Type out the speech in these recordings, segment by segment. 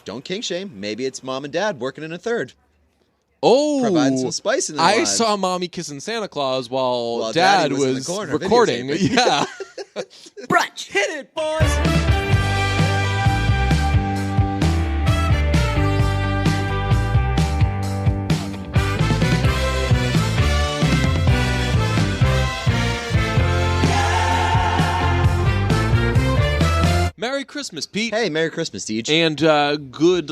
don't kink shame. Maybe it's mom and dad working in a third. Oh, providing some spice in their I lives. saw Mommy kissing Santa Claus while Daddy Dad was in the was corner recording. videotaping. Yeah. Brunch. Hit it, boys. Merry Christmas, Pete. Hey, Merry Christmas, Deej. And good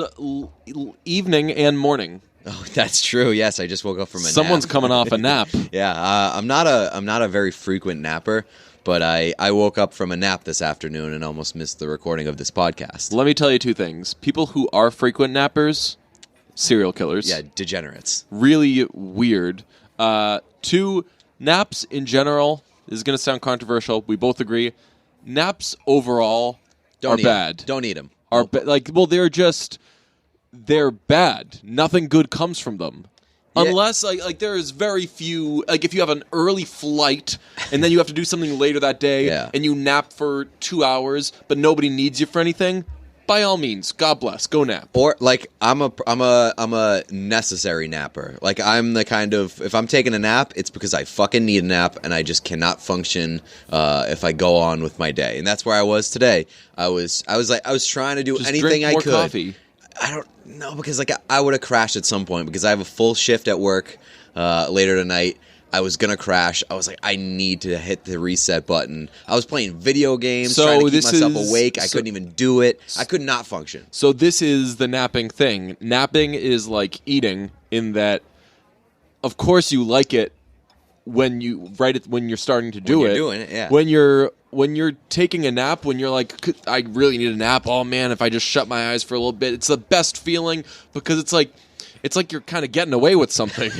evening and morning. Oh, that's true. Yes, I just woke up from a nap. Someone's coming off a nap. Yeah, I'm not a very frequent napper, but I woke up from a nap this afternoon and almost missed the recording of this podcast. Let me tell you two things. People who are frequent nappers, serial killers. Yeah, degenerates. Really weird. Two, naps in general, this is going to sound controversial. We both agree. Naps overall are bad. Don't eat them. They're bad. Nothing good comes from them. Yeah. Unless, there is very few, if you have an early flight and then you have to do something later that day and you nap for 2 hours, but nobody needs you for anything, by all means, God bless, go nap. Or, I'm a necessary napper. I'm the kind of, if I'm taking a nap, it's because I fucking need a nap and I just cannot function if I go on with my day. And that's where I was today. I was trying to do just anything drink more I could. Coffee. I don't know, because I would have crashed at some point because I have a full shift at work later tonight. I was going to crash. I was like, I need to hit the reset button. I was playing video games, trying to keep myself awake. I couldn't even do it. I could not function. So this is the napping thing. Napping is like eating in that, of course you like it when you're starting to do it. When you're doing it, yeah. When you're taking a nap, when you're like, I really need a nap. Oh man, if I just shut my eyes for a little bit, it's the best feeling because it's like you're kind of getting away with something.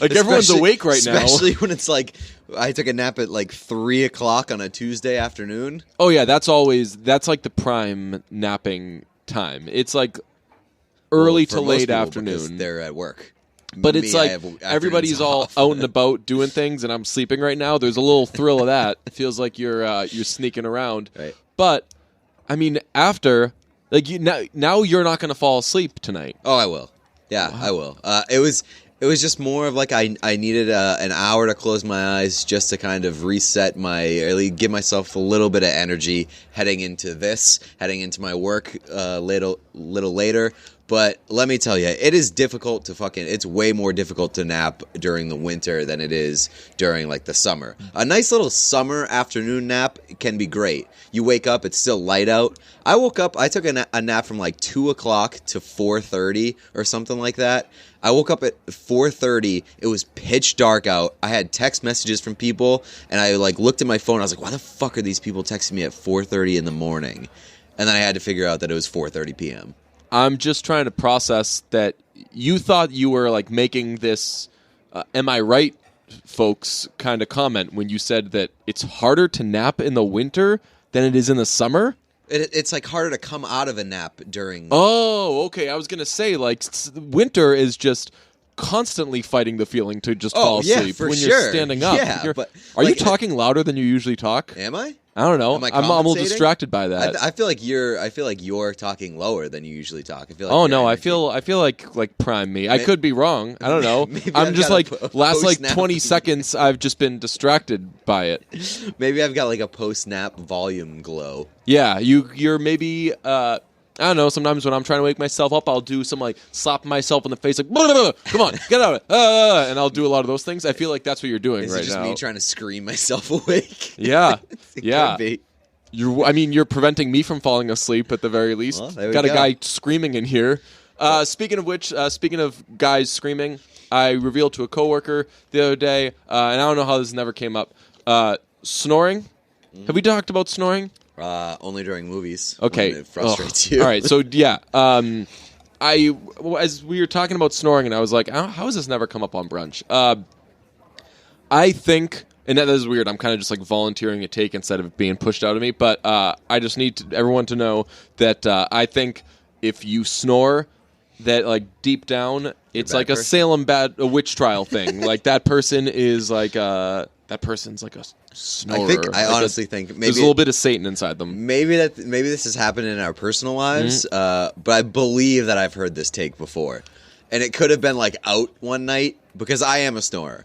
Everyone's awake right now. Especially when it's I took a nap at 3 o'clock on a Tuesday afternoon. Oh yeah, that's like the prime napping time. It's early to late afternoon. They're at work. But it's everybody's all out and about doing things, and I'm sleeping right now. There's a little thrill of that. It feels like you're sneaking around. Right. But I mean, after now you're not going to fall asleep tonight. Oh, I will. Yeah, wow. I will. It was just more of I needed an hour to close my eyes just to kind of reset give myself a little bit of energy heading into my work little later. But let me tell you, it is difficult it's way more difficult to nap during the winter than it is during the summer. A nice little summer afternoon nap can be great. You wake up, it's still light out. I woke up, I took a nap from 2 o'clock to 4:30 or something like that. I woke up at 4:30. It was pitch dark out. I had text messages from people, and I looked at my phone. I was like, why the fuck are these people texting me at 4:30 in the morning? And then I had to figure out that it was 4:30 p.m. I'm just trying to process that you thought you were making this am I right, folks, kind of comment when you said that it's harder to nap in the winter than it is in the summer? It's harder to come out of a nap during... Oh, okay. I was going to say, winter is just constantly fighting the feeling to just fall asleep when you're standing up. Yeah, are you talking louder than you usually talk? Am I? I don't know. I'm a little distracted by that. I feel like you're talking lower than you usually talk. I feel like I feel like prime me. I could be wrong. I don't know. I'm just last 20 seconds I've just been distracted by it. Maybe I've got a post-nap volume glow. Yeah, you're maybe I don't know, sometimes when I'm trying to wake myself up, I'll do some, slap myself in the face, blah, blah, blah, come on, get out of it, and I'll do a lot of those things. I feel like that's what you're doing right now. Is it just me trying to scream myself awake? Yeah, Could be. You're preventing me from falling asleep at the very least. Well, there we got go. A guy screaming in here. Speaking of which, speaking of guys screaming, I revealed to a coworker the other day, and I don't know how this never came up, snoring. Mm-hmm. Have we talked about snoring? Only during movies. Okay. When it frustrates you. All right. So yeah, as we were talking about snoring, and I was like, how has this never come up on brunch? I think, and that is weird. I'm kind of just volunteering a take instead of it being pushed out of me. But I just need everyone to know that I think if you snore, that deep down, it's a Salem a witch trial thing. That person is that person's like a snorer. I honestly think maybe there's a little bit of Satan inside them. Maybe this has happened in our personal lives, but I believe that I've heard this take before, and it could have been like out one night because I am a snorer.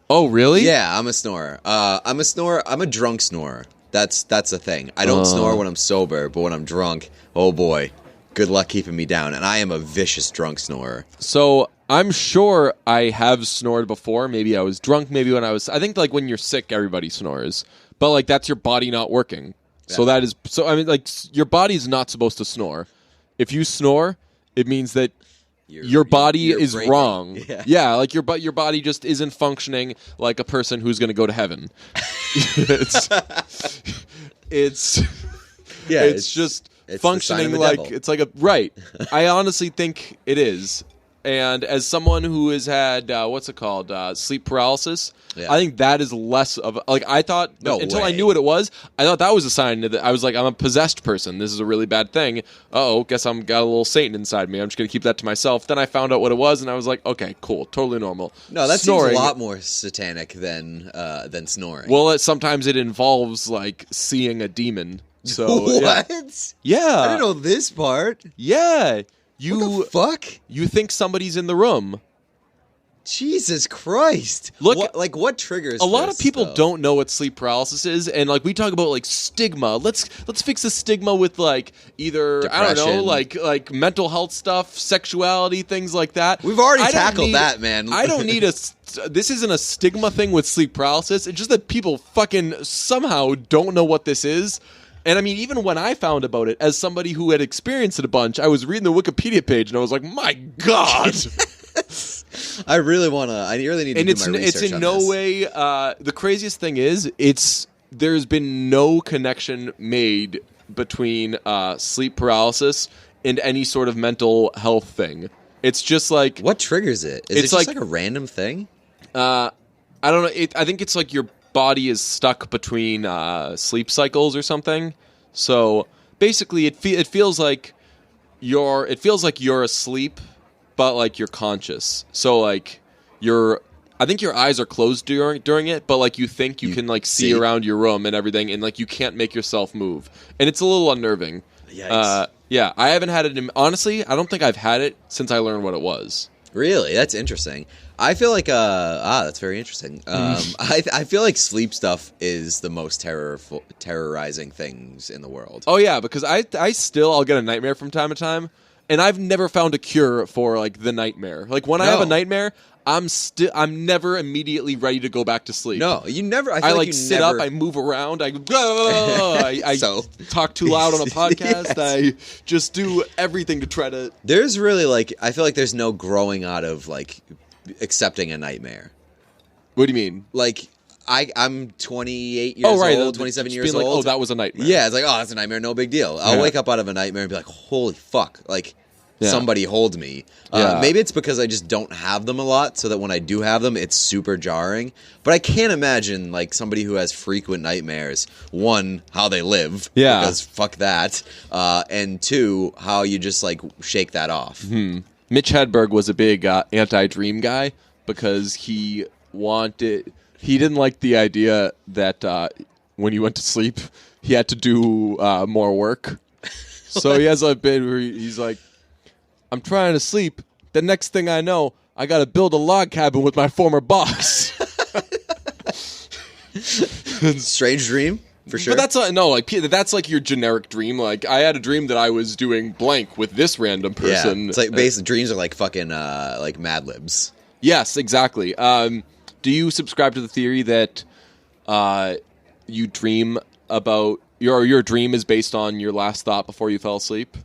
Oh, really? Yeah, I'm a snorer. I'm a snorer. I'm a drunk snorer. That's a thing. I don't snore when I'm sober, but when I'm drunk, oh boy, good luck keeping me down. And I am a vicious drunk snorer. So I'm sure I have snored before. Maybe I was drunk. Maybe when I think like when you're sick, everybody snores. But like that's your body not working. Yeah. So I mean, like your body's not supposed to snore. If you snore, it means that your body is breaking. Wrong. Yeah, like your body just isn't functioning like a person who's going to go to heaven. it's just functioning like devil. It's like a right. I honestly think it is. And as someone who has had sleep paralysis, I think that is less of like I thought until I knew what it was. I thought that was a sign that I was like, I'm a possessed person. This is a really bad thing. Guess I'm got a little Satan inside me. I'm just gonna keep that to myself. Then I found out what it was, and I was like, okay, cool, totally normal. No, that seems a lot more satanic than snoring. Well, sometimes it involves like seeing a demon. So what? Yeah, I didn't know this part. Yeah. What the fuck? You think somebody's in the room. Jesus Christ. Look, what triggers a lot of people don't know what sleep paralysis is, and like we talk about like stigma. Let's fix the stigma with like either depression. I don't know, like mental health stuff, sexuality, things like that. We've already tackled that, man. I don't need this isn't a stigma thing with sleep paralysis. It's just that people fucking somehow don't know what this is. And I mean, even when I found about it, as somebody who had experienced it a bunch, I was reading the Wikipedia page and I was like, my God. I really need to do my research. It's in no way, the craziest thing is, there's been no connection made between sleep paralysis and any sort of mental health thing. It's just like... What triggers it? Is it just like a random thing? I don't know. I think it's like your body is stuck between sleep cycles or something. So basically, it feels like you're asleep, but like you're conscious. So like I think your eyes are closed during it, but like you think you can like see around your room and everything, and like you can't make yourself move, and it's a little unnerving. Yikes. Yeah, I haven't had it. Honestly, I don't think I've had it since I learned what it was. Really? That's interesting. I feel like that's very interesting. I feel like sleep stuff is the most terrorizing things in the world. Oh yeah, because I'll get a nightmare from time to time, and I've never found a cure for like the nightmare. Like when I have a nightmare, I'm never immediately ready to go back to sleep. No, you never. I like sit up, I move around, I talk too loud on a podcast. Yes. I just do everything to try to. There's really I feel like there's no growing out of accepting a nightmare. What do you mean? Like I'm 28 years old, 27 years old. Oh, that was a nightmare. Yeah, it's like, oh, that's a nightmare, no big deal. I'll wake up out of a nightmare and be like, holy fuck, somebody hold me. Maybe it's because I just don't have them a lot, so that when I do have them, it's super jarring. But I can't imagine somebody who has frequent nightmares, one, how they live, because fuck that, and two, how you just shake that off. Mitch Hedberg was a big anti-dream guy because he didn't like the idea that when you went to sleep, he had to do more work. So he has a bit where he's like, I'm trying to sleep. The next thing I know, I got to build a log cabin with my former boss. Strange dream, for sure. But that's like your generic dream. Like I had a dream that I was doing blank with this random person. Yeah, it's like basically dreams are like fucking like Mad Libs. Yes, exactly. Do you subscribe to the theory that you dream about your dream is based on your last thought before you fell asleep?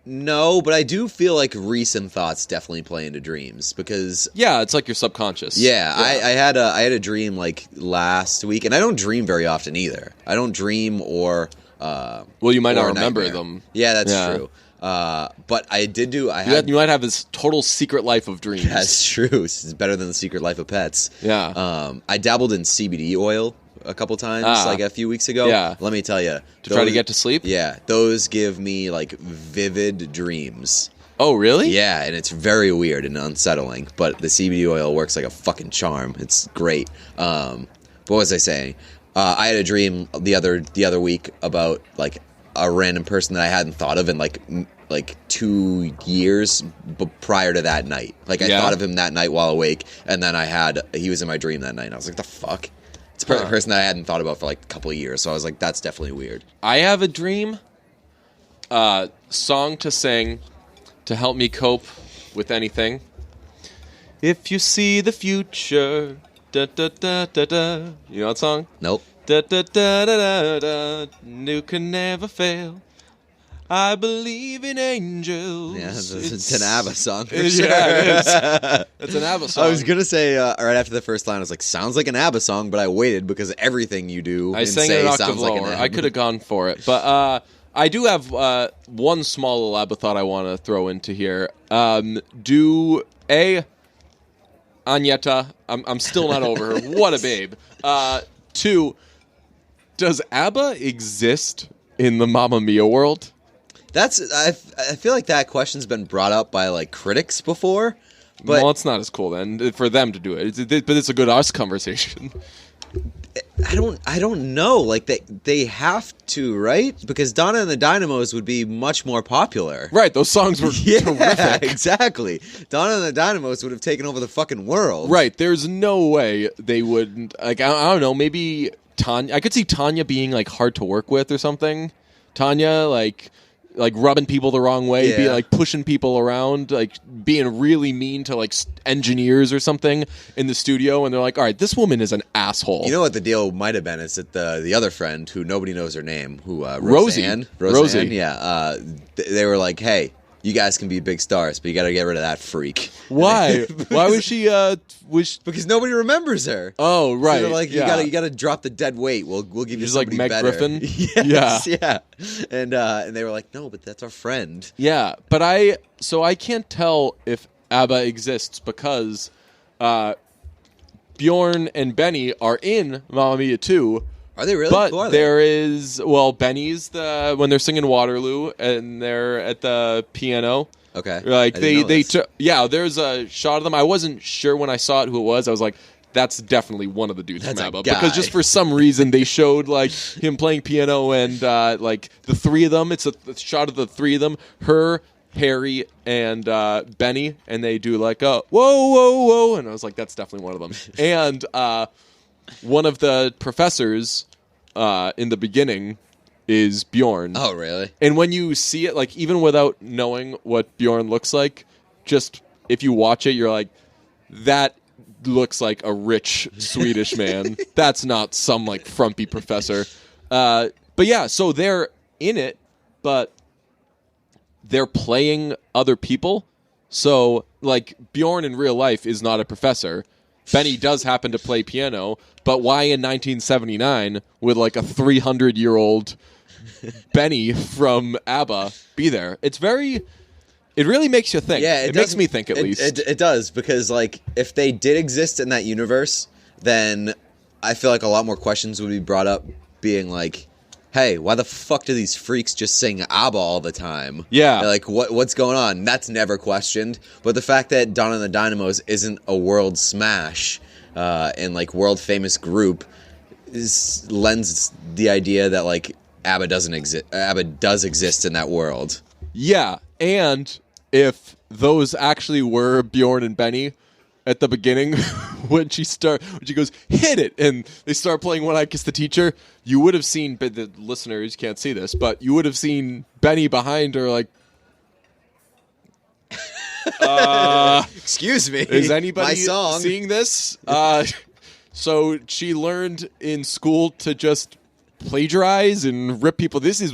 No, but I do feel like recent thoughts definitely play into dreams because it's like your subconscious. Yeah, I had a dream last week, and I don't dream very often either. I don't dream or well, you might not remember them. Yeah, that's true. But I did do. You might have this total secret life of dreams. That's true. It's better than the secret life of pets. Yeah. I dabbled in CBD oil a couple times, a few weeks ago. Yeah. Let me tell you. Try to get to sleep? Yeah. Those give me, vivid dreams. Oh, really? Yeah, and it's very weird and unsettling, but the CBD oil works like a fucking charm. It's great. What was I saying? I had a dream the other week about like a random person that I hadn't thought of in like 2 years prior to that night. Like I thought of him that night while awake, and then he was in my dream that night, and I was like, the fuck? It's a person that I hadn't thought about for like a couple of years, so I was like, that's definitely weird. I have a dream, song to sing to help me cope with anything. If you see the future, da da da da da. You know that song? Nope. Da da da da da da. You can never fail. I believe in angels. Yeah, it's an ABBA song for sure. Yeah, it is. It's an ABBA song. I was gonna say right after the first line, I was like, "Sounds like an ABBA song," but I waited because everything you do I and sang say it an octave sounds lower. like an ABBA. I could have gone for it, but I do have one small little ABBA thought I want to throw into here. Do Agneta? I'm still not over her. What a babe. 2, does ABBA exist in the Mamma Mia world? I feel like that question's been brought up by like critics before, but Well, it's not as cool then for them to do it. But it's a good us conversation. I don't know. Like they have to, right? Because Donna and the Dynamos would be much more popular. Right, those songs were Yeah, terrific. exactly. Donna and the Dynamos would have taken over the fucking world. Right, there's no way they wouldn't. Like, I don't know, maybe Tanya. I could see Tanya being like hard to work with or something. Tanya, like rubbing people the wrong way, be like pushing people around, like being really mean to like engineers or something in the studio, and they're like, all right, this woman is an asshole. You know what the deal might have been? Is that the other friend who nobody knows her name, who Rosie. Rosie, yeah. They were like, hey, you guys can be big stars, but you got to get rid of that freak. Why? Why was she? Because nobody remembers her. Oh, right. So they're like, you gotta drop the dead weight. We'll give you She's like somebody Meg better. Griffin? Yes, yeah. And they were like, no, but that's our friend. Yeah, but I can't tell if ABBA exists because Bjorn and Benny are in Mamma Mia 2. Are they really? But Benny's when they're singing Waterloo and they're at the piano. Okay. Like there's a shot of them. I wasn't sure when I saw it who it was. I was like, that's definitely one of the dudes from ABBA. Because just for some reason they showed like him playing piano and like the three of them. It's a shot of the three of them. Her, Harry, and Benny, and they do like a whoa, whoa, whoa, and I was like, that's definitely one of them. And one of the professors in the beginning is Bjorn. Oh, really? And when you see it, like even without knowing what Bjorn looks like, just if you watch it, you're like, that looks like a rich Swedish man. That's not some like frumpy professor. But yeah, so they're in it, but they're playing other people. So like Bjorn in real life is not a professor. Benny does happen to play piano, but why in 1979 would like a 300-year-old Benny from ABBA be there? It really makes you think. Yeah, it makes me think at least. It does, because like if they did exist in that universe, then I feel like a lot more questions would be brought up, being like, hey, why the fuck do these freaks just sing ABBA all the time? Yeah. Like, what's going on? That's never questioned. But the fact that Donna and the Dynamos isn't a world smash and, like, world-famous group lends the idea that, like, ABBA doesn't exist. ABBA does exist in that world. Yeah, and if those actually were Bjorn and Benny at the beginning, when she goes, hit it, and they start playing When I Kiss the Teacher, you would have seen, but the listeners can't see this, but you would have seen Benny behind her like, excuse me, is anybody my song. seeing this? So she learned in school to just plagiarize and rip people. This is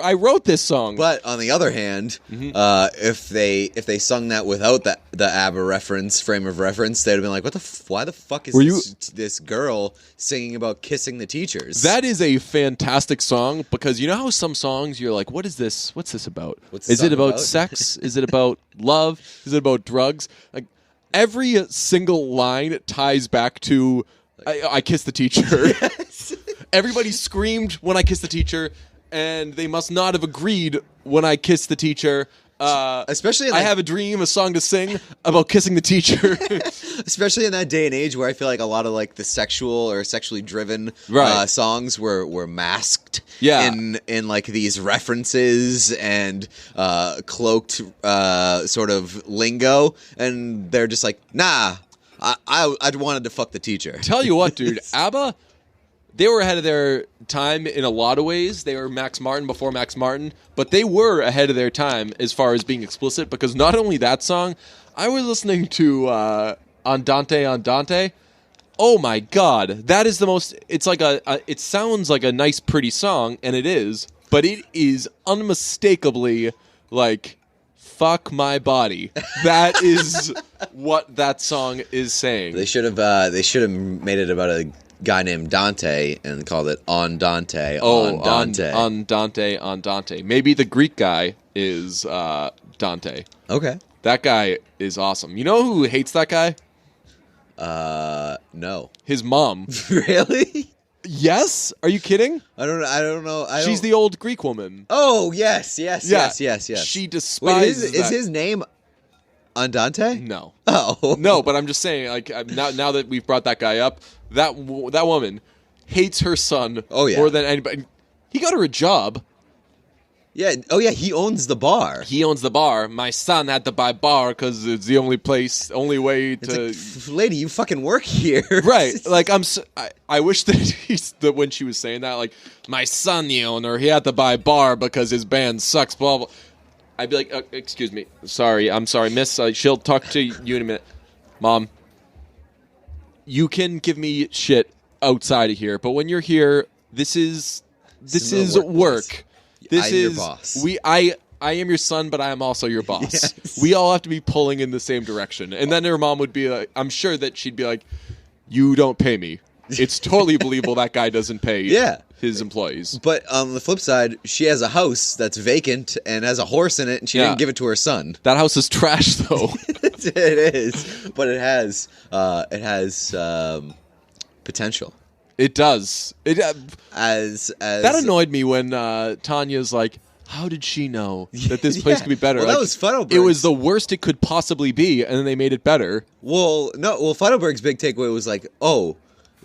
I wrote this song. But on the other hand, if they sung that without the ABBA frame of reference, they'd have been like, why the fuck is this girl singing about kissing the teachers? That is a fantastic song, because you know how some songs you're like, what is this? What's this about? Is it about sex? Is it about love? Is it about drugs? Like every single line ties back to I kissed the teacher. Yes. Everybody screamed when I kissed the teacher, and they must not have agreed when I kissed the teacher. Especially in I have a dream, a song to sing about kissing the teacher. especially in that day and age where I feel like a lot of like the sexual or sexually driven Right. songs were masked Yeah. in like these references and cloaked sort of lingo, and they're just like, nah, I wanted to fuck the teacher. Tell you what, dude, ABBA, they were ahead of their time in a lot of ways. They were Max Martin before Max Martin, but they were ahead of their time as far as being explicit, because not only that song, I was listening to Andante Andante. Oh my god, that is the most, it's like it sounds like a nice pretty song, and it is, but it is unmistakably like, fuck my body. That is what that song is saying. They should have made it about a guy named Dante and called it On Dante. Oh, On Dante. On Dante, on Dante. Maybe the Greek guy is Dante. Okay. That guy is awesome. You know who hates that guy? No. His mom. Really? Yes? Are you kidding? I don't know. She's the old Greek woman. Oh, yes. Yeah. Yes. She Wait, despises is his name Andante? No. Oh. No, but I'm just saying, like, now that we've brought that guy up, that woman hates her son more than anybody. He got her a job. Yeah. Oh, yeah. He owns the bar. He owns the bar. My son had to buy bar because it's the only way to. It's like, lady, you fucking work here. Right. Like, I wish that when she was saying that, like, my son, the owner, he had to buy bar because his band sucks, blah, blah. I'd be like, excuse me. I'm sorry, miss. She'll talk to you in a minute. Mom, you can give me shit outside of here, but when you're here, this is work. This I'm is your boss. I am your son, but I am also your boss. Yes. We all have to be pulling in the same direction. And then her mom would be like, I'm sure that she'd be like, you don't pay me. It's totally believable that guy doesn't pay his employees. But on the flip side, she has a house that's vacant and has a horse in it, and she didn't give it to her son. That house is trash, though. It is, but it has potential. It does. As that annoyed me when Tanya's like, how did she know that this place could be better? Well, like, that was Fuddleberg's. It was the worst it could possibly be, and then they made it better. Well, Fuddleberg's big takeaway was like, oh,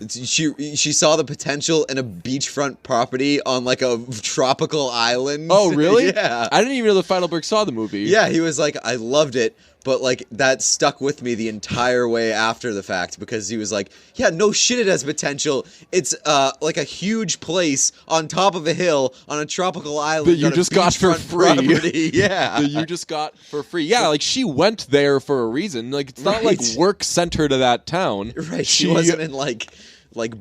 she saw the potential in a beachfront property on like a tropical island. Oh, really? Yeah. I didn't even know that Feidelberg saw the movie. Yeah, he was like, I loved it, but like that stuck with me the entire way after the fact, because he was like, yeah, no shit, it has potential. It's like a huge place on top of a hill on a tropical island that you just got for free. Yeah. That you just got for free. Yeah, like she went there for a reason. Like it's not like work sent her to that town. Right. She wasn't in like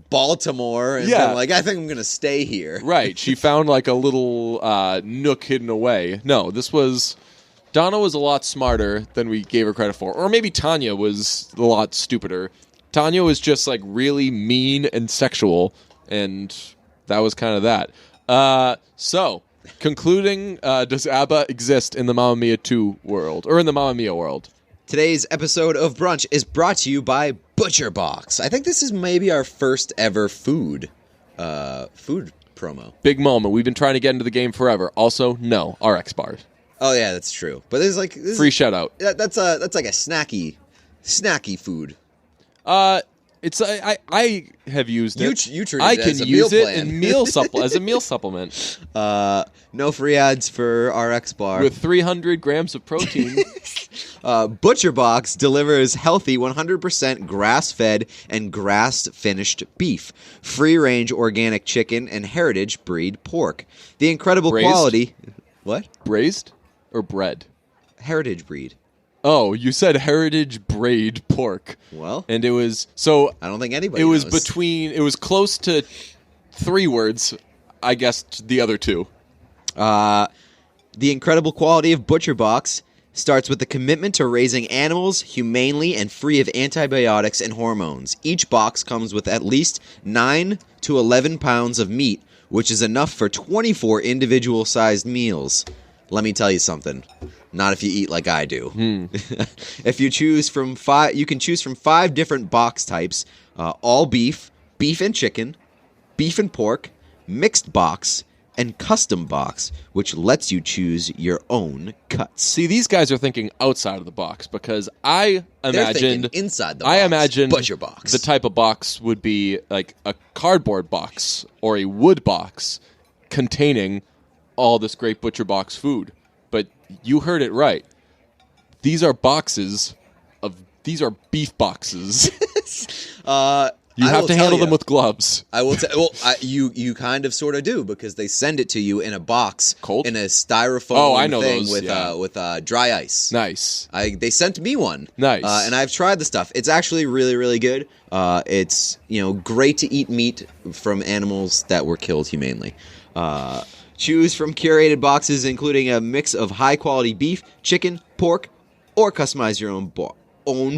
Baltimore and been like, I think I'm gonna stay here. Right. She found like a little nook hidden away. No, Donna was a lot smarter than we gave her credit for. Or maybe Tanya was a lot stupider. Tanya was just like really mean and sexual, and that was kind of that. So, concluding, does ABBA exist in the Mamma Mia 2 world? Or in the Mamma Mia world? Today's episode of Brunch is brought to you by Butcher Box. I think this is maybe our first ever food promo. Big moment. We've been trying to get into the game forever. Also, no, RX bars. Oh yeah, that's true. But there's like free shout out. That's like a snacky food. It's I have used it. You treat I it as can a use meal it plan. in as a meal supplement. No free ads for RX bar. With 300 grams of protein. Butcher Box delivers healthy 100% grass-fed and grass-finished beef, free-range organic chicken, and heritage breed pork. The incredible quality. What? Braised or bread? Heritage breed. Oh, you said heritage braid pork. Well, and it was so. I don't think anybody. It was knows. It was close to 3 words. I guessed the other 2. The incredible quality of Butcher Box starts with the commitment to raising animals humanely and free of antibiotics and hormones. Each box comes with at least 9 to 11 pounds of meat, which is enough for 24 individual-sized meals. Let me tell you something. Not if you eat like I do. If you choose from 5, you can choose from 5 different box types: all beef, beef and chicken, beef and pork, mixed box, and custom box, which lets you choose your own cuts. See, these guys are thinking outside of the box because I imagined inside the box. I imagined Butcher box. the type of box would be like a cardboard box or a wood box containing all this great butcher box food. But you heard it right. These are beef boxes. You have to handle them with gloves. I will tell. Well, you kind of sort of do because they send it to you in a box, cold, in a styrofoam thing those, with dry ice. Nice. They sent me one. Nice. And I've tried the stuff. It's actually really, really good. It's great to eat meat from animals that were killed humanely. Choose from curated boxes, including a mix of high quality beef, chicken, pork, or customize your own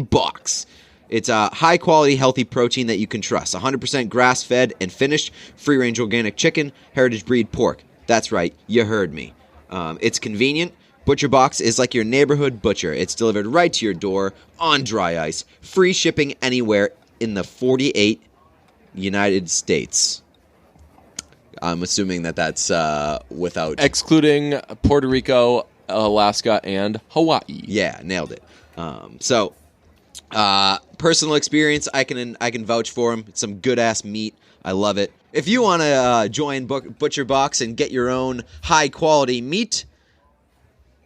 box. It's a high-quality, healthy protein that you can trust. 100% grass-fed and finished, free-range organic chicken, heritage breed pork. That's right, you heard me. It's convenient. Butcher Box is like your neighborhood butcher. It's delivered right to your door on dry ice. Free shipping anywhere in the 48 United States. I'm assuming that's without... Excluding Puerto Rico, Alaska, and Hawaii. Yeah, nailed it. Personal experience, I can vouch for them. It's some good-ass meat. I love it. If you want to join Butcher Box and get your own high-quality meat,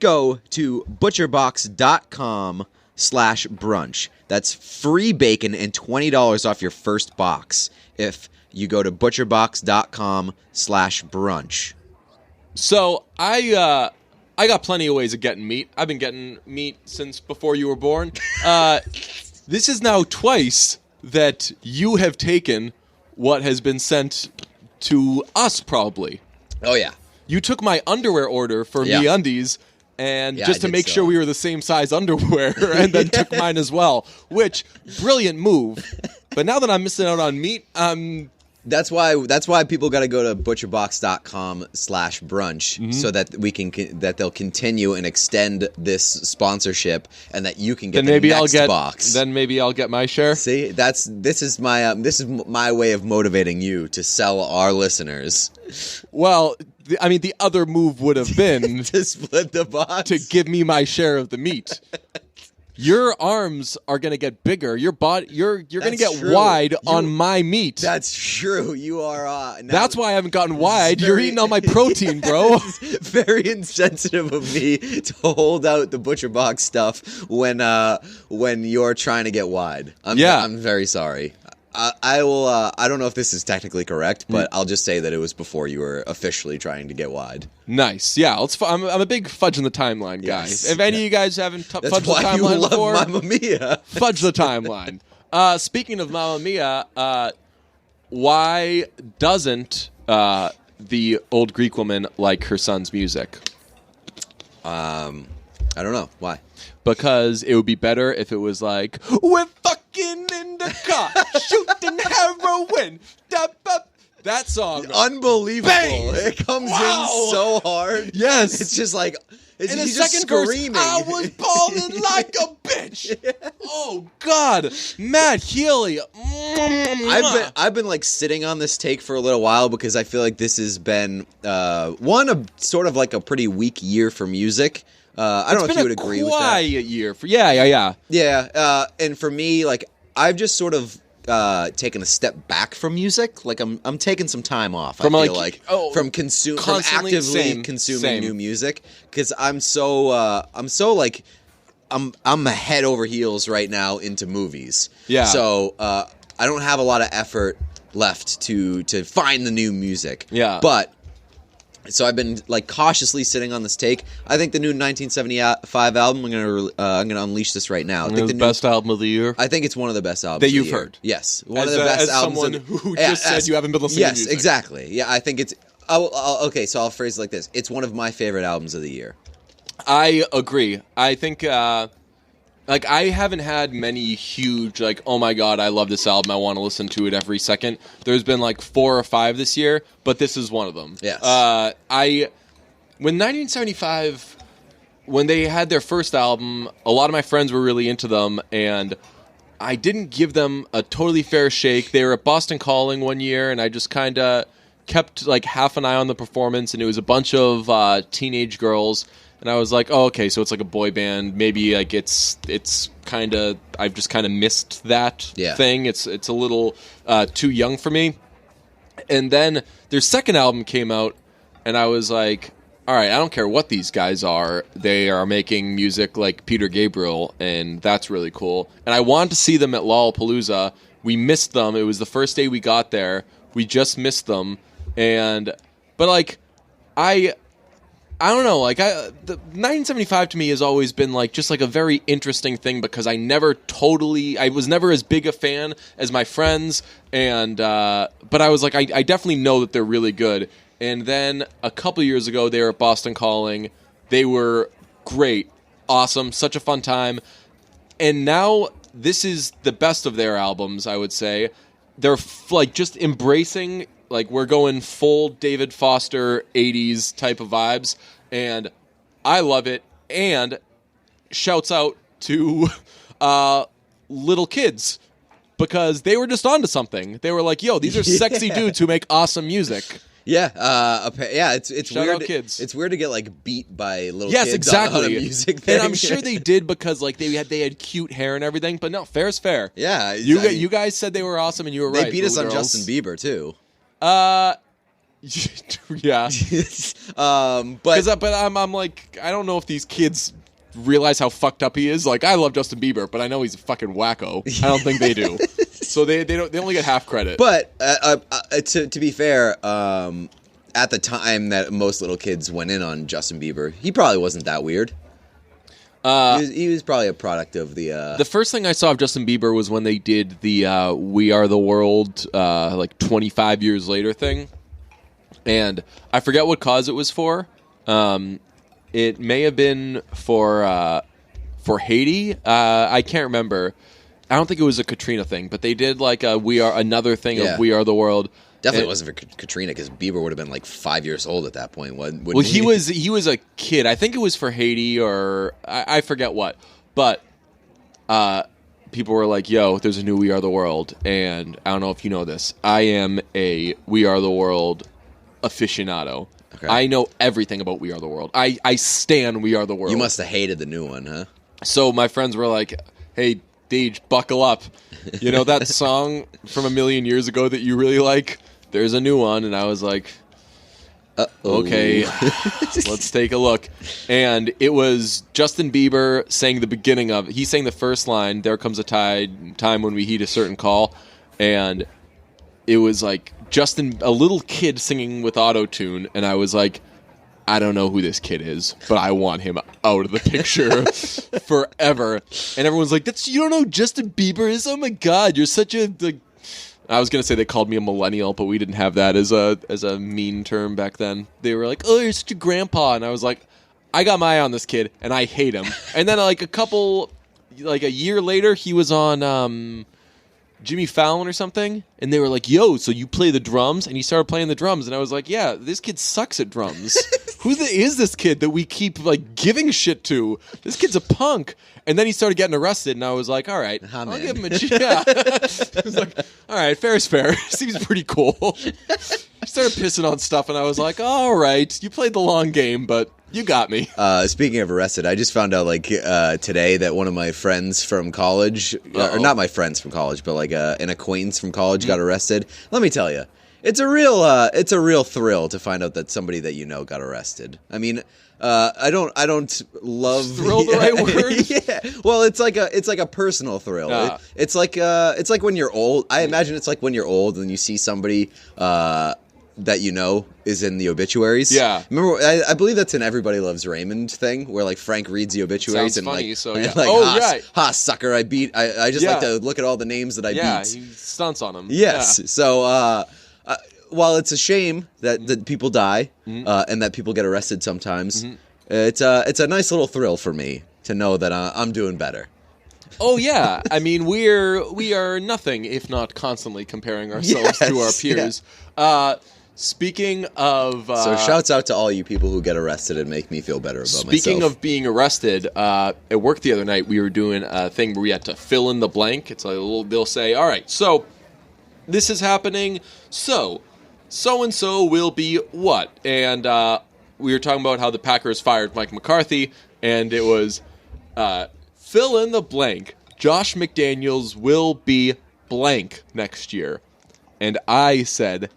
go to butcherbox.com/brunch. That's free bacon and $20 off your first box if you go to butcherbox.com/brunch. So, I got plenty of ways of getting meat. I've been getting meat since before you were born. This is now twice that you have taken what has been sent to us, probably. Oh, yeah. You took my underwear order for MeUndies, and just to make sure we were the same size underwear, and then took mine as well. Which, brilliant move. But now that I'm missing out on meat, That's why people got to go to butcherbox.com/brunch so that that they'll continue and extend this sponsorship and that you can get next box. Then maybe I'll get my share. See, this is my way of motivating you to sell our listeners. Well, the other move would have been to split the box, to give me my share of the meat. Your arms are going to get bigger. Your body, you're going to get wide on my meat. That's true. You are. That's why I haven't gotten wide. You're eating all my protein, bro. Very insensitive of me to hold out the Butcher Box stuff when you're trying to get wide. I'm very sorry. I will. I don't know if this is technically correct, but I'll just say that it was before you were officially trying to get wide. Nice. Yeah. I'm a big fudge in the timeline guy. Yes. If any of you guys haven't fudged the timeline That's why you before, love Mamma Mia. Fudge the timeline. Speaking of Mamma Mia, why doesn't the old Greek woman like her son's music? I don't know why. Because it would be better if it was like, we're fucking in the car, shooting heroin. That song. Unbelievable. Bang! It comes in so hard. Yes. It's just like, in the he's second just screaming. verse, I was balling like a bitch. Oh, God. Matt Healy. I've been like sitting on this take for a little while because I feel like this has been, sort of like a pretty weak year for music. I don't know if you would agree with that. It's been a quiet year. Yeah. Yeah, and for me, like, I've just sort of taken a step back from music. Like, I'm taking some time off. From actively consuming new music because I'm head over heels right now into movies. Yeah. So I don't have a lot of effort left to find the new music. Yeah. But. So I've been like cautiously sitting on this take. I think the new 1975 album. I'm gonna unleash this right now. I think the best album of the year. I think it's one of the best albums that you've of the year. heard. Yes, one of the best albums. Someone who just said you haven't been listening to music. Yes, exactly. Yeah, I think it's. Okay, so I'll phrase it like this: it's one of my favorite albums of the year. I agree. I think. Like, I haven't had many huge, like, oh my god, I love this album, I want to listen to it every second. There's been, like, 4 or 5 this year, but this is one of them. Yes. When 1975, when they had their first album, a lot of my friends were really into them, and I didn't give them a totally fair shake. They were at Boston Calling one year, and I just kind of kept like half an eye on the performance, and it was a bunch of teenage girls. And I was like, oh, okay, so it's like a boy band. Maybe like it's kind of, I've just kind of missed that thing. It's a little too young for me. And then their second album came out, and I was like, all right, I don't care what these guys are. They are making music like Peter Gabriel, and that's really cool. And I wanted to see them at Lollapalooza. We missed them. It was the first day we got there. We just missed them. But like, I don't know, like, the 1975 to me has always been, like, just, like, a very interesting thing because I was never as big a fan as my friends, and, but I was like, I definitely know that they're really good. And then a couple years ago, they were at Boston Calling. They were great, awesome, such a fun time. And now, this is the best of their albums, I would say. They're, like, just embracing... Like, we're going full David Foster 80s type of vibes, and I love it. And shouts out to little kids, because they were just onto something. They were like, yo, these are sexy dudes who make awesome music. Yeah, it's Shout weird. Out kids. It's weird to get like beat by little yes, kids exactly. on a music thing. And I'm sure they did because like they had cute hair and everything. But no, fair's fair. Yeah, you guys said they were awesome, and you were right. They beat us on girls. Justin Bieber too. Yeah. But I'm like, I don't know if these kids realize how fucked up he is. Like, I love Justin Bieber, but I know he's a fucking wacko. I don't think they do. So they only get half credit. But to be fair, at the time that most little kids went in on Justin Bieber, he probably wasn't that weird. He was probably a product of the... The first thing I saw of Justin Bieber was when they did the We Are the World, like 25 years later thing. And I forget what cause it was for. It may have been for Haiti. I can't remember. I don't think it was a Katrina thing, but they did like another thing of We Are the World. Definitely wasn't for Katrina because Bieber would have been like 5 years old at that point. Well, he was a kid. I think it was for Haiti or I forget what. But people were like, "Yo, there's a new We Are the World," and I don't know if you know this. I am a We Are the World aficionado. Okay. I know everything about We Are the World. I stan We Are the World. You must have hated the new one, huh? So my friends were like, "Hey, Deej, buckle up. You know that song from a million years ago that you really like? There's a new one." And I was like, okay, let's take a look. And it was Justin Bieber sang the beginning of it. He sang the first line, "There comes a time when we heed a certain call." And it was like a little kid singing with auto-tune. And I was like, I don't know who this kid is, but I want him out of the picture forever. And everyone's like, you don't know who Justin Bieber is? Oh my God, you're such a... I was going to say they called me a millennial, but we didn't have that as a mean term back then. They were like, oh, you're such a grandpa. And I was like, I got my eye on this kid, and I hate him. And then like a year later, he was on Jimmy Fallon or something, and they were like, yo, so you play the drums? And he started playing the drums, and I was like, yeah, this kid sucks at drums. Who is this kid that we keep like giving shit to? This kid's a punk. And then he started getting arrested, and I was like, all right, I'll give him a chance. I was like, all right, fair is fair. Seems pretty cool. I started pissing on stuff, and I was like, all right, you played the long game, but you got me. Speaking of arrested, I just found out like today that one of my friends from college, or not my friends from college, but like an acquaintance from college got arrested. Let me tell you, it's a real thrill to find out that somebody that you know got arrested. I mean, I don't love thrill the right word. Yeah, well, it's like a personal thrill. It's like when you're old. I imagine it's like when you're old and you see somebody that you know is in the obituaries. Yeah, remember? I believe that's an Everybody Loves Raymond thing where like Frank reads the obituaries. Sounds and funny, like, so yeah. Right. Ha, sucker! I beat. I just like to look at all the names that I beat. Yeah, he stunts on them. Yes. Yeah. So. While it's a shame that people die and that people get arrested sometimes, it's a nice little thrill for me to know that I'm doing better. Oh yeah, I mean we are nothing if not constantly comparing ourselves to our peers. Yeah. Speaking of, so shouts out to all you people who get arrested and make me feel better about myself. Speaking of being arrested, at work the other night we were doing a thing where we had to fill in the blank. It's like they'll say, all right, so this is happening, so. so-and-so will be what? And we were talking about how the Packers fired Mike McCarthy, and it was fill in the blank. Josh McDaniels will be blank next year. And I said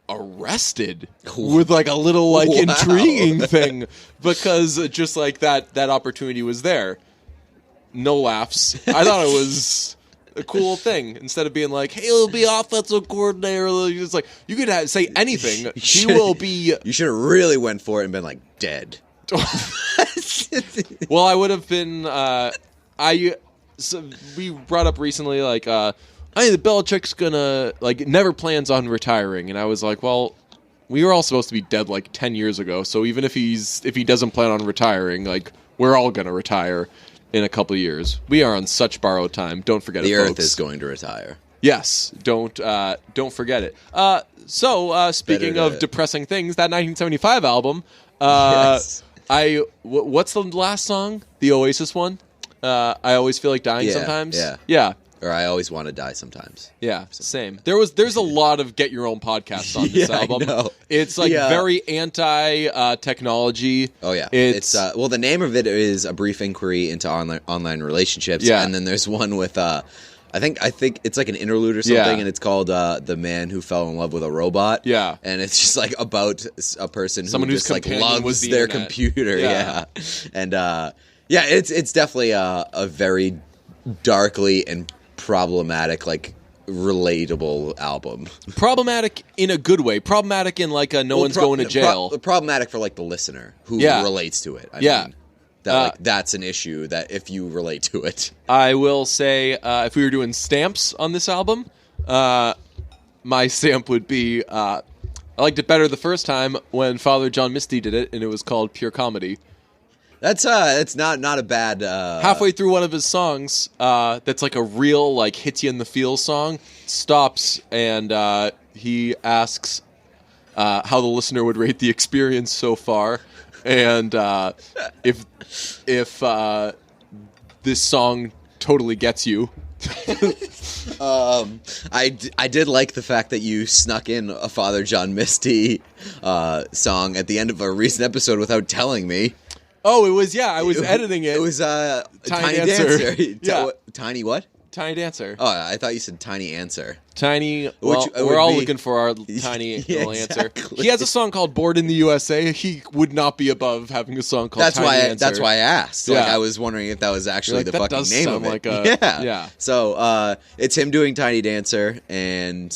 arrested with like a little like intriguing thing, because just like that opportunity was there. No laughs. I thought it was a cool thing. Instead of being like, hey, he'll be offensive coordinator, it's like you could say anything. He will be. You should have really went for it and been like dead. Well, I would have been. So we brought up recently like. I think Belichick's gonna never plans on retiring, and I was like, well, we were all supposed to be dead like 10 years ago, so even if he doesn't plan on retiring, like we're all gonna retire in a couple of years. We are on such borrowed time. Don't forget the it, Earth folks. is going to retire. Yes, don't forget it. So speaking of depressing things, that 1975 album. Yes. What's the last song? The Oasis one. I always feel like dying sometimes. Yeah. Or I always want to die sometimes. Yeah, same. There's a lot of get your own podcast on this album. I know. It's very anti technology. Oh yeah. It's well, the name of it is A Brief Inquiry into Online Relationships. Yeah. And then there's one with I think it's like an interlude or something, and it's called The Man Who Fell in Love with a Robot. Yeah. And it's just like about a person Someone who whose just like companion was loves the their internet. computer. Yeah. And it's definitely a very darkly and problematic, like relatable album. Problematic in a good way. Problematic in like no one's going to jail. Problematic for like the listener who relates to it. I mean, that's an issue that if you relate to it. I will say, if we were doing stamps on this album, my stamp would be, I liked it better the first time when Father John Misty did it, and it was called Pure Comedy. It's not a bad. Halfway through one of his songs, that's like a real like hits you in the feels song, stops and he asks how the listener would rate the experience so far, and if this song totally gets you. I did like the fact that you snuck in a Father John Misty song at the end of a recent episode without telling me. Oh, it was, I was editing it. It was Tiny Dancer. Yeah. Tiny what? Tiny Dancer. Oh, I thought you said Tiny Answer. Tiny, well, we're all looking for our tiny little answer. He has a song called Born in the USA. He would not be above having a song called Tiny Answer. That's why I asked. Yeah. Like, I was wondering if that was actually the fucking name of it. Yeah. So it's him doing Tiny Dancer and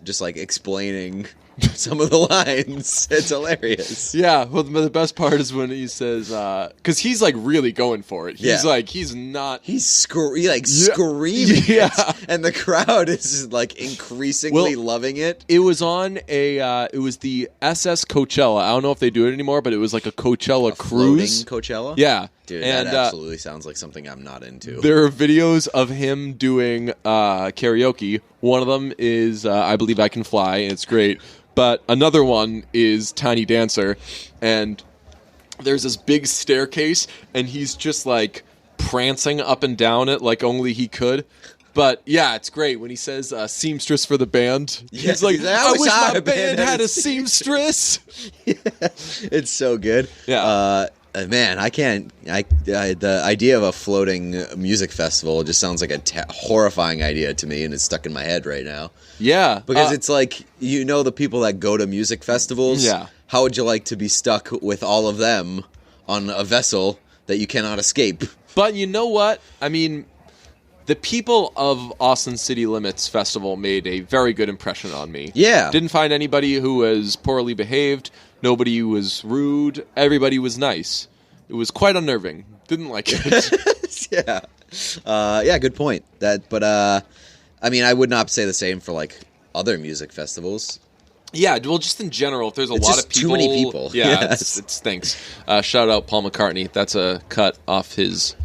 just like explaining some of the lines. It's hilarious. Yeah, well, the best part is when he says, because he's like really going for it. He's like, he's not. He's screaming. Yeah. It, and the crowd is like increasingly loving it. It was on it was the SS Coachella. I don't know if they do it anymore, but it was like a Coachella cruise. Coachella? Yeah. Dude, and, that absolutely sounds like something I'm not into. There are videos of him doing karaoke. One of them is I Believe I Can Fly, and it's great. But another one is Tiny Dancer, and there's this big staircase, and he's just like prancing up and down it like only he could. But yeah, it's great when he says seamstress for the band. Yeah, he's like, I wish my band had a seamstress. Yeah, it's so good. Yeah. Man, I can't. The idea of a floating music festival just sounds like a horrifying idea to me, and it's stuck in my head right now. Yeah, because it's like the people that go to music festivals. Yeah, how would you like to be stuck with all of them on a vessel that you cannot escape? But you know what? I mean, the people of Austin City Limits Festival made a very good impression on me. Yeah, didn't find anybody who was poorly behaved. Nobody was rude. Everybody was nice. It was quite unnerving. Didn't like it. Yeah, good point. But I mean, I would not say the same for like other music festivals. Yeah, well, just in general, if there's a lot of people, too many people. Yeah, yes. it stinks. Shout out Paul McCartney. That's a cut off his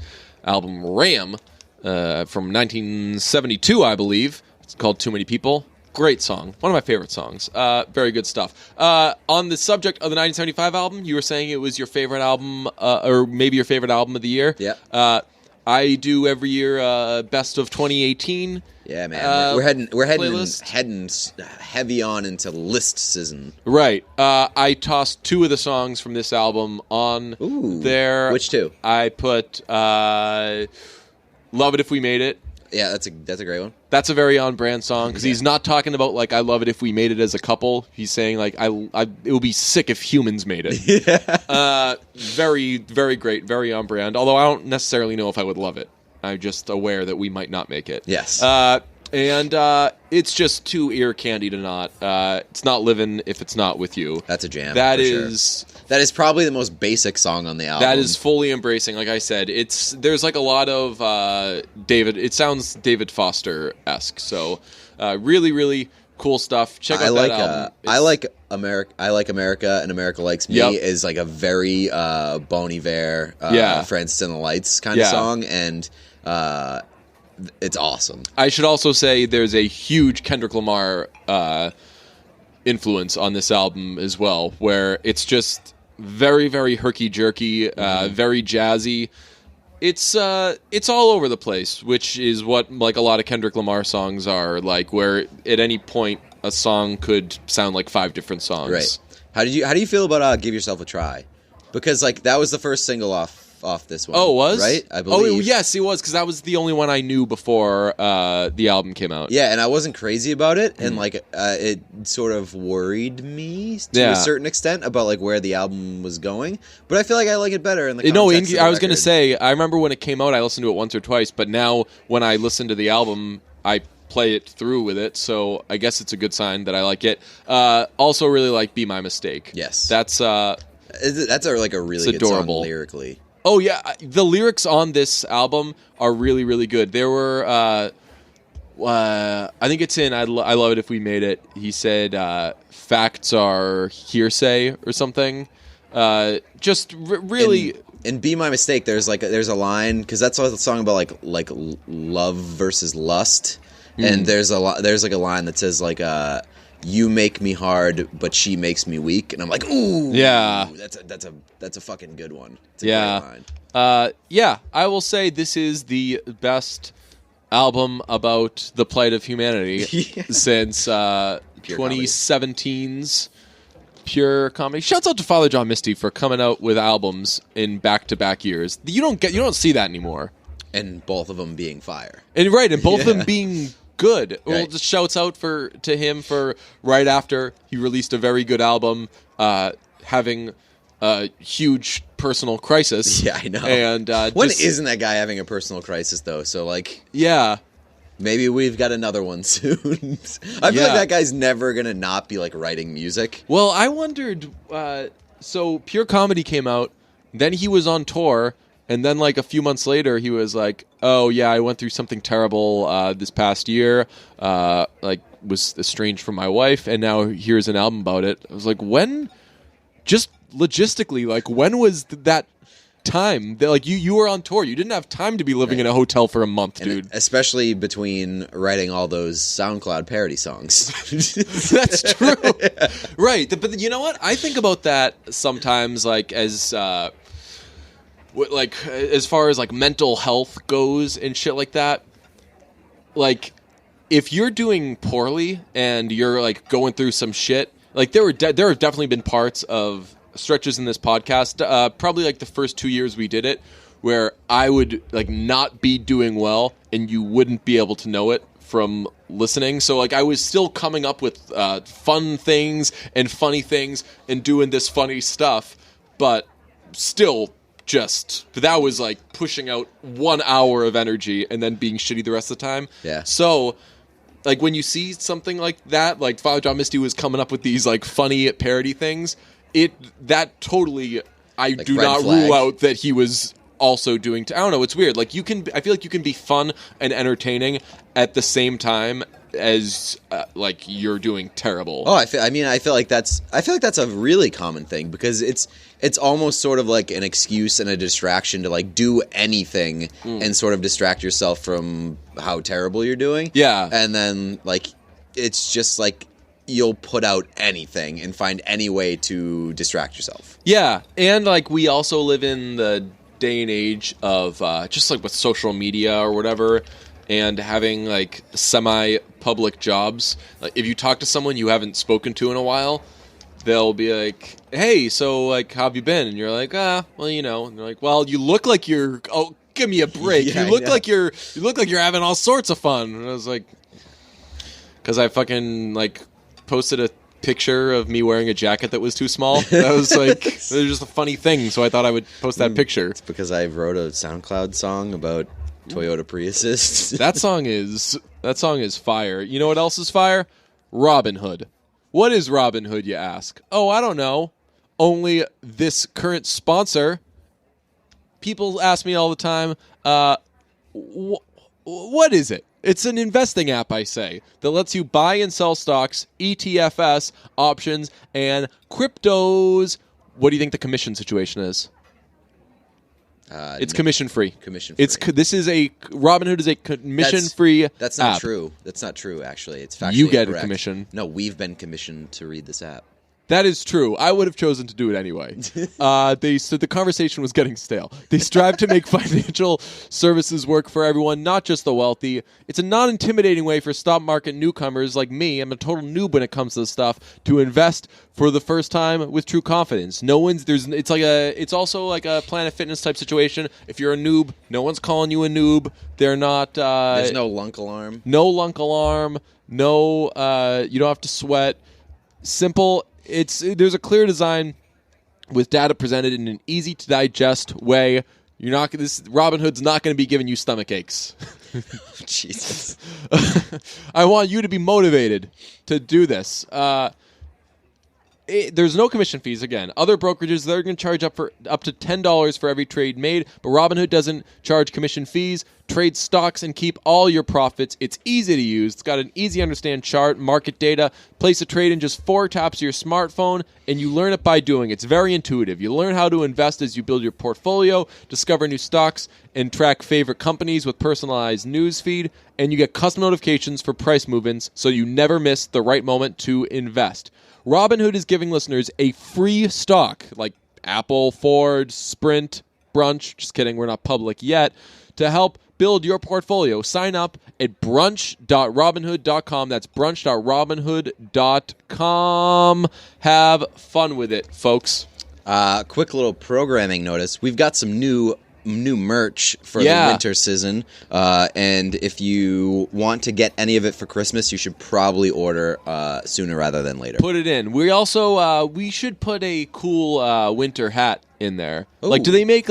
album Ram from 1972, I believe. It's called Too Many People. Great song. One of my favorite songs. Very good stuff. On the subject of the 1975 album, you were saying it was your favorite album, or maybe your favorite album of the year. Yeah. I do every year best of 2018, Yeah, man. We're heading playlist? heading heavy on into list season. Right. I tossed 2 of the songs from this album on there. Which 2? I put "Love It If We Made It." Yeah, that's a great one. That's a very on-brand song because he's not talking about like "I love it if we made it as a couple." He's saying like it would be sick if humans made it. Yeah. Very, very great, very on-brand. Although I don't necessarily know if I would love it. I'm just aware that we might not make it. Yes. And it's just too ear candy to not. It's not living if it's not with you. That's a jam. That for is. Sure. That is probably the most basic song on the album. That is fully embracing. Like I said, there's like a lot of David. It sounds David Foster-esque. So really, really cool stuff. Check out that album. I like America. I like America, and America Likes Me is like a very Bon Iver, Francis and the Lights kind of song, and it's awesome. I should also say there's a huge Kendrick Lamar influence on this album as well, where it's just very, very herky-jerky, very jazzy. It's all over the place, which is what like a lot of Kendrick Lamar songs are like, where at any point a song could sound like 5 different songs. Right. How do you feel about Give Yourself a Try? Because like that was the first single off this one. Oh, it was? Right? I believe. Oh, yes, it was, because that was the only one I knew before the album came out. Yeah, and I wasn't crazy about it, and like it sort of worried me to a certain extent about like where the album was going. But I feel like I like it better in the context of the I was going to record. say, I remember when it came out, I listened to it once or twice, but now when I listen to the album, I play it through with it, so I guess it's a good sign that I like it. Also really like Be My Mistake. Yes. That's a really good adorable song lyrically. Oh, yeah. The lyrics on this album are really, really good. There were, I think it's in I Love It If We Made It. He said, facts are hearsay or something. Just really... In Be My Mistake, there's a line, because that's a song about like love versus lust. And there's a line that says like, you make me hard, but she makes me weak, and I'm like, ooh, yeah, that's a fucking good one. It's a great line. I will say this is the best album about the plight of humanity since 2017's Pure Comedy. Shouts out to Father John Misty for coming out with albums in back-to-back years. You don't see that anymore, and both of them being fire, and both of them being good. Right. Well, just shouts out to him for right after he released a very good album, having a huge personal crisis. Yeah, I know. And when isn't that guy having a personal crisis though? So like, yeah, maybe we've got another one soon. I feel like that guy's never gonna not be like writing music. Well, I wondered. So Pure Comedy came out, then he was on tour. And then, like, a few months later, he was like, oh, yeah, I went through something terrible this past year, was estranged from my wife, and now here's an album about it. I was like, when? Just logistically, like, when was that time? That, like, you were on tour. You didn't have time to be living in a hotel for a month, dude. Especially between writing all those SoundCloud parody songs. That's true. Yeah. Right. But you know what? I think about that sometimes, like, as... like as far as like mental health goes and shit like that, like if you're doing poorly and you're like going through some shit, like there have definitely been parts of stretches in this podcast, probably like the first 2 years we did it, where I would like not be doing well and you wouldn't be able to know it from listening. So like I was still coming up with fun things and funny things and doing this funny stuff, but still that was like pushing out 1 hour of energy and then being shitty the rest of the time. Yeah. So like when you see something like that, like Father John Misty was coming up with these like funny parody things, that totally, I like do not flag. Rule out that he was also doing, I don't know, it's weird. Like I feel like you can be fun and entertaining at the same time as like you're doing terrible. Oh, I feel like that's a really common thing, because it's almost sort of like an excuse and a distraction to like do anything and sort of distract yourself from how terrible you're doing. Yeah. And then like it's just like you'll put out anything and find any way to distract yourself. Yeah. And like we also live in the day and age of just like with social media or whatever, and having like semi-public jobs. Like if you talk to someone you haven't spoken to in a while, they'll be like, "Hey, so like, how have you been?" And you're like, "Ah, well, you know." And they're like, "Well, you look like you're. Oh, give me a break. Yeah, you look like you're having all sorts of fun." And I was like, because I fucking like posted a picture of me wearing a jacket that was too small. That was like, it was just a funny thing. So I thought I would post that picture. It's because I wrote a SoundCloud song about Toyota Priuses. That song is fire. You know what else is fire? Robin Hood. What is Robin Hood, you ask? Oh, I don't know. Only this current sponsor. People ask me all the time, what is it? It's an investing app, I say, that lets you buy and sell stocks, ETFs, options, and cryptos. What do you think the commission situation is? It's commission-free. Commission-free. Robinhood is a commission-free That's not app. true. That's not true, actually. It's factually You get incorrect. a commission. No, we've been commissioned to read this app. That is true. I would have chosen to do it anyway. The conversation was getting stale. They strive to make financial services work for everyone, not just the wealthy. It's a non-intimidating way for stock market newcomers like me, I'm a total noob when it comes to this stuff, to invest for the first time with true confidence. It's also like a Planet Fitness type situation. If you're a noob, no one's calling you a noob. They're not. There's no lunk alarm. No lunk alarm. No. You don't have to sweat. Simple. There's a clear design with data presented in an easy to digest way. Robinhood's not going to be giving you stomach aches. Jesus. I want you to be motivated to do this. There's no commission fees. Again, other brokerages, they're going to charge up to $10 for every trade made, but Robinhood doesn't charge commission fees. Trade stocks and keep all your profits. It's easy to use. It's got an easy to understand chart, market data. Place a trade in just 4 taps of your smartphone, and you learn it by doing. It's very intuitive. You learn how to invest as you build your portfolio, discover new stocks, and track favorite companies with personalized news feed, and you get custom notifications for price movements so you never miss the right moment to invest. Robinhood is giving listeners a free stock like Apple, Ford, Sprint, Brunch. Just kidding, we're not public yet. To help build your portfolio, sign up at brunch.robinhood.com. That's brunch.robinhood.com. Have fun with it, folks. Quick little programming notice. We've got some new merch for the winter season, and if you want to get any of it for Christmas, you should probably order sooner rather than later. Put it in. We also we should put a cool winter hat in there. Ooh. Like, do they make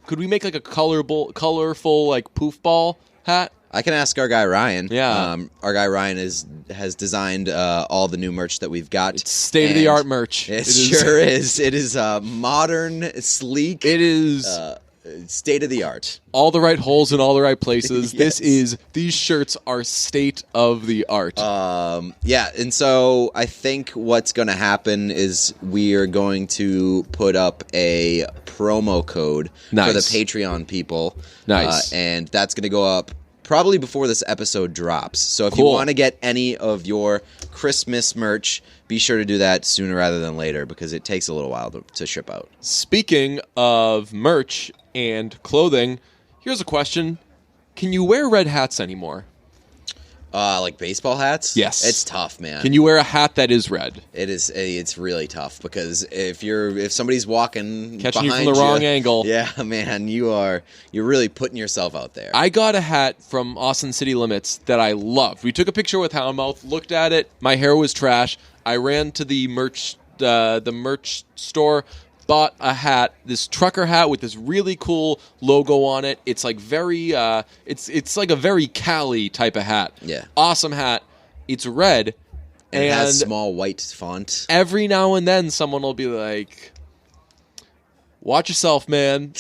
could we make like a colorful like poof ball hat? I can ask our guy Ryan. Yeah, our guy Ryan has designed all the new merch that we've got. It's state of the art merch. It sure is. It is modern, sleek. It is. State of the art. All the right holes in all the right places. Yes. These shirts are state of the art. And so I think what's going to happen is we are going to put up a promo code for the Patreon people. Nice. And that's going to go up probably before this episode drops. So if you want to get any of your Christmas merch, be sure to do that sooner rather than later because it takes a little while to ship out. Speaking of merch and clothing, here's a question. Can you wear red hats anymore? Like baseball hats? Yes. It's tough, man. Can you wear a hat that is red? It's really tough because if somebody's walking catching you behind from the wrong angle. Yeah, man, you're really putting yourself out there. I got a hat from Austin City Limits that I loved. We took a picture with Houndmouth, looked at it, my hair was trash. I ran to the merch store, bought a hat, this trucker hat with this really cool logo on it. It's like very, it's like a very Cali type of hat. Yeah. Awesome hat. It's red. And it has small white font. Every now and then someone will be like, watch yourself, man.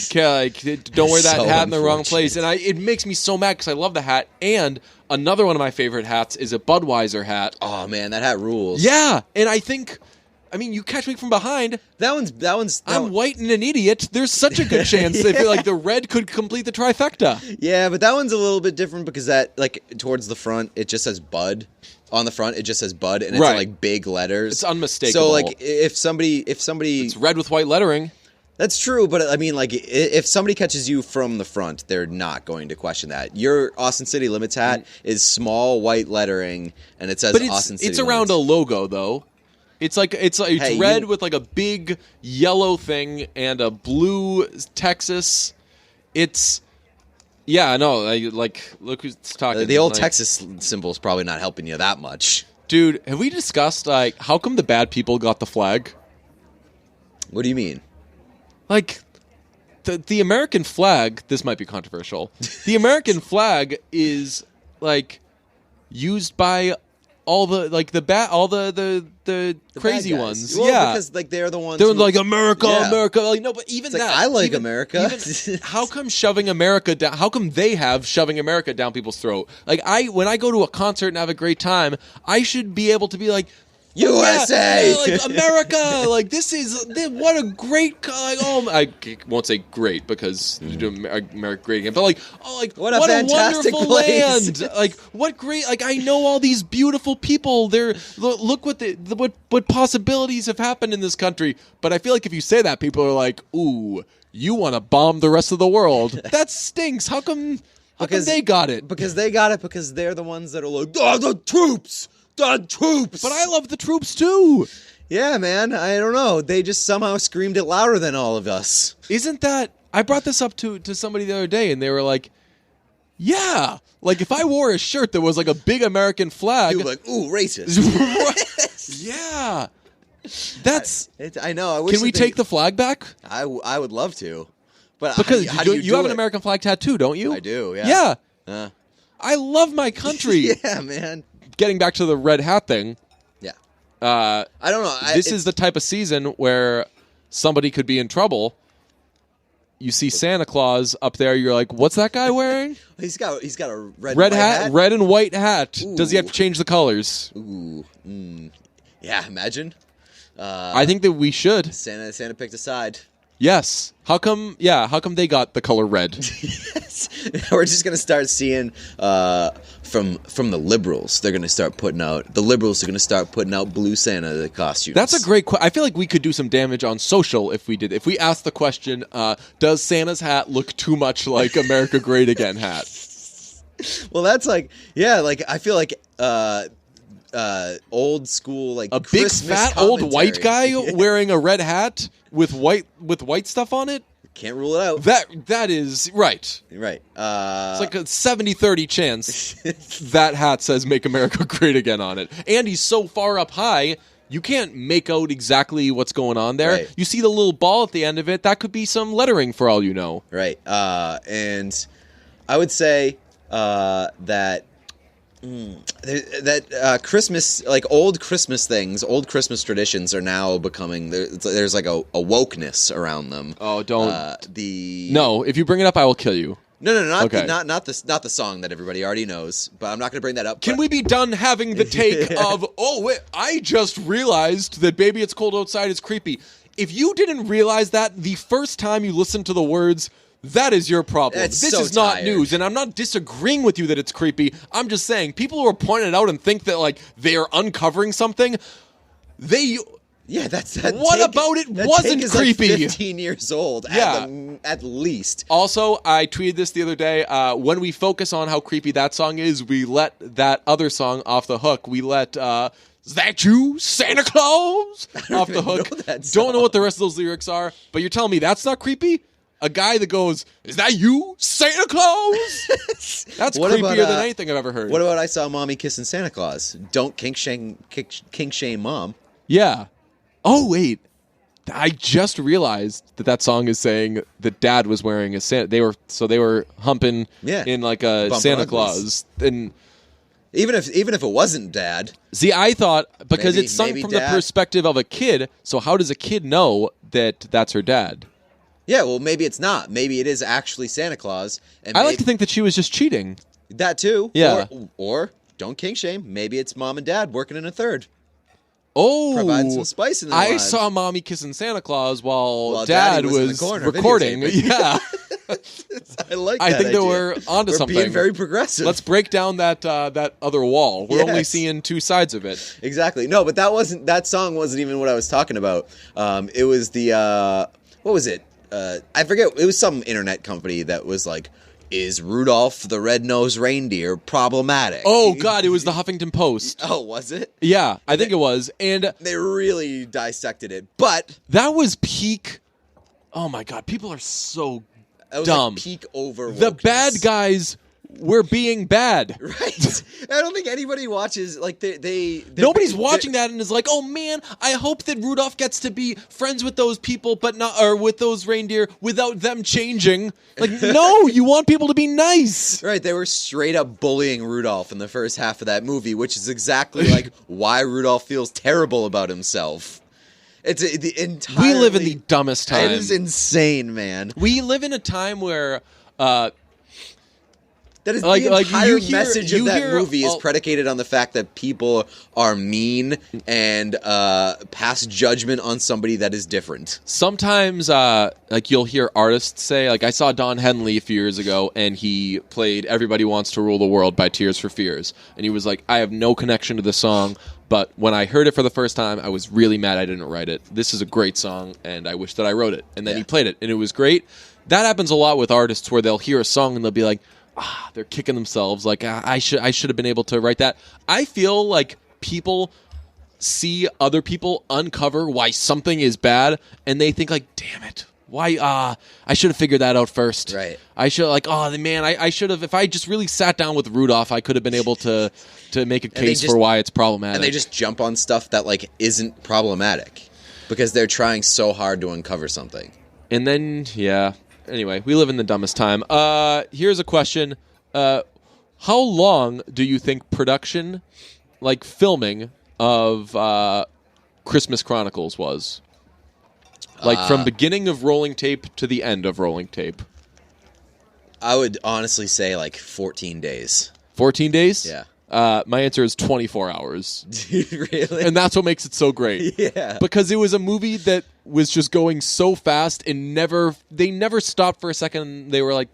Don't wear that hat in the wrong place. And it makes me so mad because I love the hat. And another one of my favorite hats is a Budweiser hat. Oh, man, that hat rules. Yeah. And you catch me from behind. I'm white and an idiot. There's such a good chance that I feel like the red could complete the trifecta. Yeah, but that one's a little bit different because that, towards the front, it just says Bud. On the front, it just says Bud, and it's in big letters. It's unmistakable. So, if somebody, it's red with white lettering. That's true, but I mean, like, if somebody catches you from the front, they're not going to question that. Your Austin City Limits hat is small white lettering, and it says Austin City It's around Limits. a logo, though. It's Hey, red with like a big yellow thing and a blue Texas. It's look who's talking. The old Texas symbol is probably not helping you that much. Dude, have we discussed like how come the bad people got the flag? What do you mean? Like, the American flag, this might be controversial. The American flag is like used by all the the crazy ones. Well, yeah, because like they're the ones. they're who, like America, yeah. America. Like no, but even It's like, that, I like even, America. Even, how come shoving America down? How come they have shoving America down people's throat? Like when I go to a concert and have a great time, I should be able to be like. USA, yeah, like America, like what a great, like, I won't say great because you do America great again, but like what a fantastic wonderful place. land, like what great, like I know all these beautiful people. Look what possibilities have happened in this country. But I feel like if you say that, people are like, ooh, you want to bomb the rest of the world? That stinks. How come they got it? Because they got it because they're the ones that are like, oh, the troops. The troops! But I love the troops too. Yeah, man. I don't know. They just somehow screamed it louder than all of us. Isn't that... I brought this up to somebody the other day, and they were like, yeah. Like, if I wore a shirt that was like a big American flag... You were like, ooh, racist. Yeah. That's... I know. I wish Can we take the flag back? I would love to. But because how do you have an American flag tattoo, don't you? I do, yeah. Yeah. I love my country. Yeah, man. Getting back to the red hat thing. Yeah. I don't know. This is the type of season where somebody could be in trouble. You see Santa Claus up there. You're like, what's that guy wearing? He's got a red hat, red and white hat. Ooh. Does he have to change the colors? Ooh. Yeah, imagine. I think that we should. Santa picked a side. Yes. How come they got the color red? Yes. We're just going to start seeing from the liberals. They're going to start putting out... The liberals are going to start putting out blue Santa costumes. That's a great question. I feel like we could do some damage on social if we did. If we asked the question, does Santa's hat look too much like America Great Again hat? Well, that's like... Yeah, like, I feel like... old school, like, a Christmas big fat commentary. old white guy wearing a red hat with white stuff on it. Can't rule it out. That is right. Right. It's like a 70-30 chance that hat says "Make America Great Again" on it, and he's so far up high you can't make out exactly what's going on there. Right. You see the little ball at the end of it. That could be some lettering for all you know. Right. And I would say that. That Christmas, like old Christmas things, old Christmas traditions are now becoming there's like a wokeness around them. Oh, don't No, if you bring it up, I will kill you. No, not okay. not the song that everybody already knows. But I'm not going to bring that up. Can we be done having the take of wait, I just realized that "Baby It's Cold Outside" is creepy. If you didn't realize that the first time you listened to the words, that is your problem. This is not news, and I'm not disagreeing with you that it's creepy. I'm just saying people who are pointing it out and think that like they are uncovering something, that's what about it wasn't creepy? Like 15 years old, at least. Also, I tweeted this the other day. When we focus on how creepy that song is, we let that other song off the hook. We let "Is that you, Santa Claus?" off the hook. Don't know what the rest of those lyrics are, but you're telling me that's not creepy? A guy that goes, "Is that you, Santa Claus?" That's creepier than anything I've ever heard. What about "I Saw Mommy Kissing Santa Claus"? Don't kink shame mom. Yeah. Oh, wait. I just realized that song is saying that Dad was wearing a Santa. They were humping in like a Bumper Santa uglies. Claus. And even if it wasn't Dad. See, I thought because maybe, it's sung from the Dad. perspective of a kid. So how does a kid know that that's her dad? Yeah, well, maybe it's not. Maybe it is actually Santa Claus. And I like to think that she was just cheating. That too. Yeah. Or don't kink shame. Maybe it's mom and dad working in a third. Oh, providing some spice in their I lives. saw Mommy kissing Santa Claus while Daddy Dad was in the was corner recording. videotaping. Yeah, I like. I that think that idea. we're onto we're something. Being very progressive. Let's break down that other wall. We're only Yes. seeing two sides of it. Exactly. No, but that song wasn't even what I was talking about. It was the what was it? I forget. It was some internet company that was like, "Is Rudolph the Red-Nosed Reindeer problematic?" Oh God, it was the Huffington Post. Oh, was it? Yeah, I think it was, and they really dissected it. But that was peak. Oh my God, people are so that was dumb. Like peak over. The bad guys were being bad. Right. I don't think anybody watches like nobody's watching that and is like, oh man, I hope that Rudolph gets to be friends with those people, but not or with those reindeer without them changing. Like, no, you want people to be nice. Right. They were straight up bullying Rudolph in the first half of that movie, which is exactly like why Rudolph feels terrible about himself. It's the entire. We live in the dumbest time. It is insane, man. We live in a time where. That is the entire message of that movie is predicated on the fact that people are mean and pass judgment on somebody that is different. Sometimes, like, you'll hear artists say, like, I saw Don Henley a few years ago, and he played Everybody Wants to Rule the World by Tears for Fears. And he was like, I have no connection to the song, but when I heard it for the first time, I was really mad I didn't write it. This is a great song, and I wish that I wrote it. And then he played it, and it was great. That happens a lot with artists where they'll hear a song and they'll be like, they're kicking themselves. Like, I should have been able to write that. I feel like people see other people uncover why something is bad, and they think like, damn it, why? I should have figured that out first. Right. I should I should have. If I just really sat down with Rudolph, I could have been able to make a case for why it's problematic. And they just jump on stuff that like isn't problematic because they're trying so hard to uncover something. And then Anyway, we live in the dumbest time. Here's a question. How long do you think production, like filming, of Christmas Chronicles was? Like, from beginning of rolling tape to the end of rolling tape? I would honestly say, like, 14 days. 14 days? Yeah. My answer is 24 hours. Really? And that's what makes it so great. Yeah. Because it was a movie that was just going so fast and they never stopped for a second. They were like,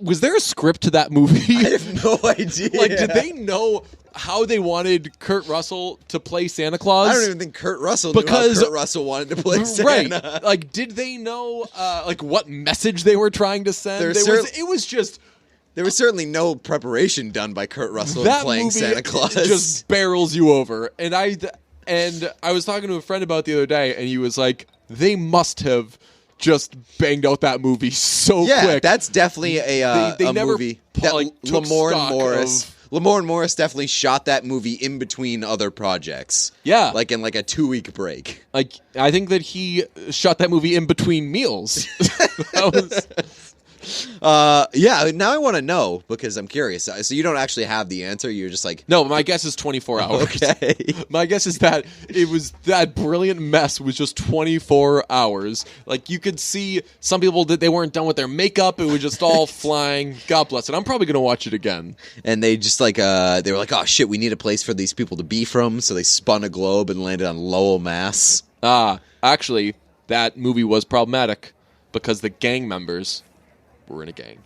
was there a script to that movie? I have no idea. Like, did they know how they wanted Kurt Russell to play Santa Claus? I don't even think Kurt Russell knew how Kurt Russell wanted to play Santa. Right. Like, did they know, what message they were trying to send? It was just... There was certainly no preparation done by Kurt Russell in playing Santa Claus. Just barrels you over. And I was talking to a friend about it the other day, and he was like, they must have just banged out that movie so quick. Yeah, that's definitely a never movie that Lamore and Morris definitely shot that movie in between other projects. Yeah. Like in like a 2-week break. Like, I think that he shot that movie in between meals. That was... now I want to know because I'm curious. So you don't actually have the answer. You're just like, no, my guess is 24 hours. Okay. My guess is that it was that brilliant mess was just 24 hours. Like, you could see some people that they weren't done with their makeup. It was just all flying. God bless it. I'm probably going to watch it again. And they just like, they were like, oh shit, we need a place for these people to be from. So they spun a globe and landed on Lowell, Mass. Actually, that movie was problematic because the gang members were in a gang.